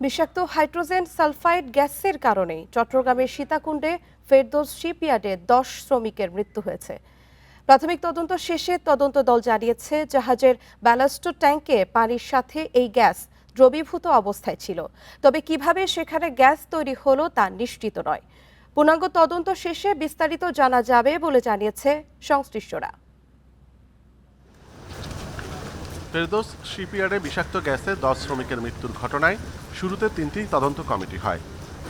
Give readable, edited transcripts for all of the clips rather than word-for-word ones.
বিষাক্ত hydrogen sulphide গ্যাসের কারণে চট্টগ্রামের সীতাকুণ্ডে ফেরদৌস শিপইয়ার্ডে 10 শ্রমিকের মৃত্যু হয়েছে। প্রাথমিক তদন্ত শেষে তদন্ত দল জানিয়েছে জাহাজের ব্যালাস্ট ট্যাঙ্কে পানির সাথে এই গ্যাস দ্রবীভূত অবস্থায় ছিল, তবে কিভাবে সেখানে গ্যাস তৈরি হলো তা নিশ্চিত নয়। পূর্ণাঙ্গ তদন্ত শেষে বিস্তারিত জানা যাবে বলে জানিয়েছে সংশ্লিষ্টরা। ফেরদৌস শিপইয়ার্ডে বিষাক্ত গ্যাসে 10 শ্রমিকের মৃত্যুর ঘটনায় শুরুতে 3টি তদন্ত কমিটি হয়।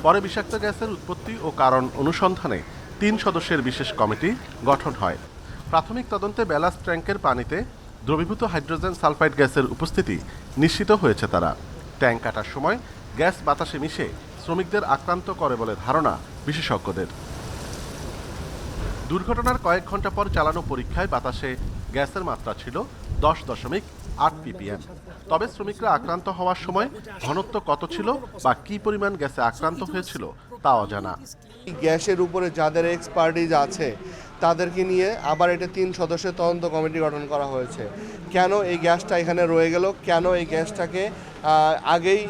পরে বিষাক্ত গ্যাসের উৎপত্তি ও কারণ অনুসন্ধানে 3 সদস্যের বিশেষ কমিটি গঠন হয়। প্রাথমিক তদন্তে ব্যালাস্ট ট্যাঙ্কের পানিতে দ্রবীভূত হাইড্রোজেন সালফাইড গ্যাসের উপস্থিতি নিশ্চিত হয়েছে তারা। ট্যাঙ্ক কাটার সময় গ্যাস বাতাসে মিশে শ্রমিকদের আক্রান্ত করে বলে ধারণা বিশেষজ্ঞদের। দুর্ঘটনার কয়েক ঘন্টা পর চালানো পরীক্ষায় বাতাসে গ্যাসের মাত্রা ছিল 10.8 ppm। তবে শ্রমিকরা আক্রান্ত হওয়ার সময় ঘনত্ব কত ছিল বা কি পরিমাণ গ্যাসে আক্রান্ত হয়েছিল তা অজানা। গ্যাসের উপরে যাদের এক্সপার্টিজ আছে তাদেরকে নিয়ে আবার এটা 3 সদস্যের তদন্ত কমিটি গঠন করা হয়েছে। কেন এই গ্যাসটা এখানে রয়ে গেল, কেন এই গ্যাসটাকে আগেই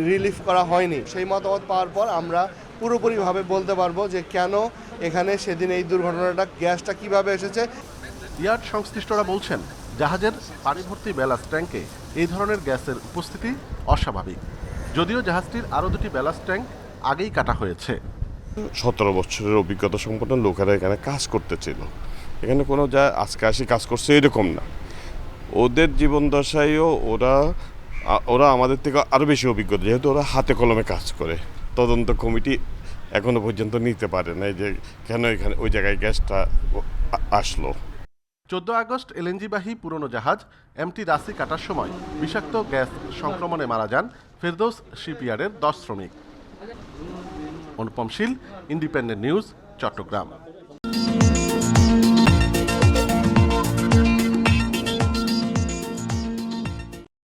রিলিফ করা হয়নি, সেই মতামত পাওয়ার পর আমরা পুরোপুরিভাবে বলতে পারবো যে কেন এখানে সেদিন এই দুর্ঘটনাটা, গ্যাসটা কিভাবে এসেছে। ইয়ার্ড সংশ্লিষ্টরা বলছেন, জাহাজের পানি ভর্তি ব্যালাস্ট ট্যাঙ্কে এই ধরনের গ্যাসের উপস্থিতি অস্বাভাবিক, যদিও জাহাজটির আরও 2টি ব্যালাস্ট ট্যাঙ্ক আগেই কাটা হয়েছে। 17 বছরের অভিজ্ঞতা সম্পন্ন লোকেরা এখানে কাজ করতেছিল। এখানে কোনো যা আজকে আসি কাজ করছে এরকম না। ওদের জীবন দশায়ও ওরা আমাদের থেকে আরও বেশি অভিজ্ঞতা, যেহেতু ওরা হাতে কলমে কাজ করে। তদন্ত কমিটি এখনো পর্যন্ত নিতে পারে না যে কেন এখানে ওই জায়গায় গ্যাসটা আসলো। 14 আগস্ট এলএনজিবাহী পুরনো জাহাজ এমটি রাসি কাটার সময় বিষাক্ত গ্যাস সংক্রমণে মারা যান ফেরদৌস শিপইয়ার্ডের 10 শ্রমিক। অনুপম শীল, ইন্ডিপেন্ডেন্ট নিউজ, চট্টগ্রাম।